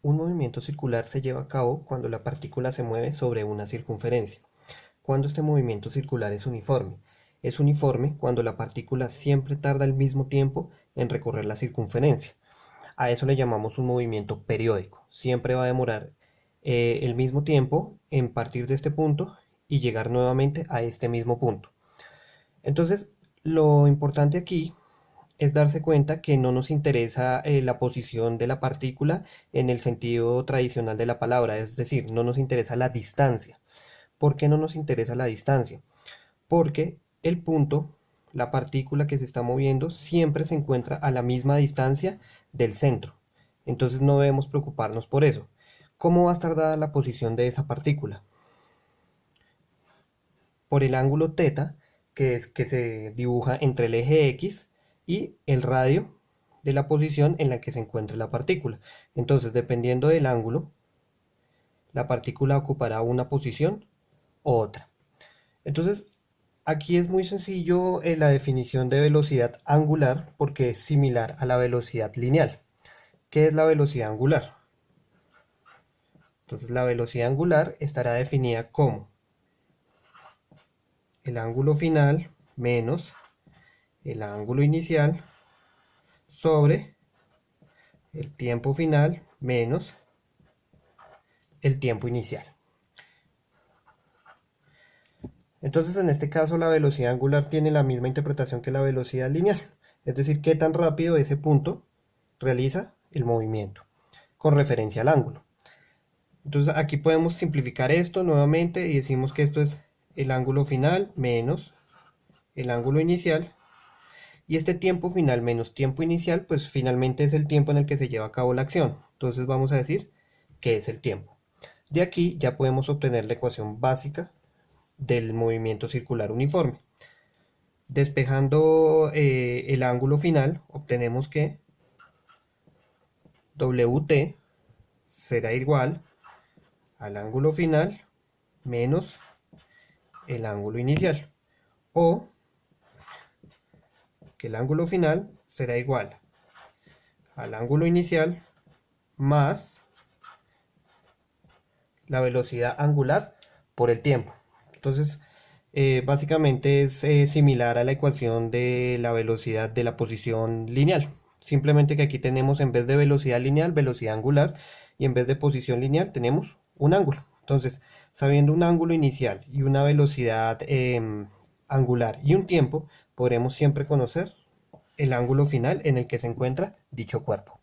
Un movimiento circular se lleva a cabo cuando la partícula se mueve sobre una circunferencia. Cuando este movimiento circular es uniforme. Es uniforme cuando la partícula siempre tarda el mismo tiempo en recorrer la circunferencia. A eso le llamamos un movimiento periódico. Siempre va a demorar el mismo tiempo en partir de este punto y llegar nuevamente a este mismo punto. Entonces, lo importante aquí es darse cuenta que no nos interesa la posición de la partícula en el sentido tradicional de la palabra, es decir, no nos interesa la distancia. ¿Por qué no nos interesa la distancia? Porque el punto, la partícula que se está moviendo, siempre se encuentra a la misma distancia del centro. Entonces no debemos preocuparnos por eso. ¿Cómo va a estar dada la posición de esa partícula? Por el ángulo θ, que se dibuja entre el eje X y el radio de la posición en la que se encuentra la partícula. Entonces, dependiendo del ángulo, la partícula ocupará una posición u otra. Entonces, aquí es muy sencillo la definición de velocidad angular porque es similar a la velocidad lineal. ¿Qué es la velocidad angular? Entonces, la velocidad angular estará definida como el ángulo final menos el ángulo inicial sobre el tiempo final menos el tiempo inicial. Entonces, en este caso, la velocidad angular tiene la misma interpretación que la velocidad lineal, es decir, qué tan rápido ese punto realiza el movimiento con referencia al ángulo. Entonces, aquí podemos simplificar esto nuevamente y decimos que esto es el ángulo final menos el ángulo inicial. Y este tiempo final menos tiempo inicial, pues finalmente es el tiempo en el que se lleva a cabo la acción. Entonces vamos a decir que es el tiempo. De aquí ya podemos obtener la ecuación básica del movimiento circular uniforme. Despejando el ángulo final, obtenemos que Wt será igual al ángulo final menos el ángulo inicial. O que el ángulo final será igual al ángulo inicial más la velocidad angular por el tiempo. Entonces, básicamente es similar a la ecuación de la velocidad de la posición lineal. Simplemente que aquí tenemos en vez de velocidad lineal, velocidad angular, y en vez de posición lineal tenemos un ángulo. Entonces, sabiendo un ángulo inicial y una velocidad angular y un tiempo, podremos siempre conocer el ángulo final en el que se encuentra dicho cuerpo.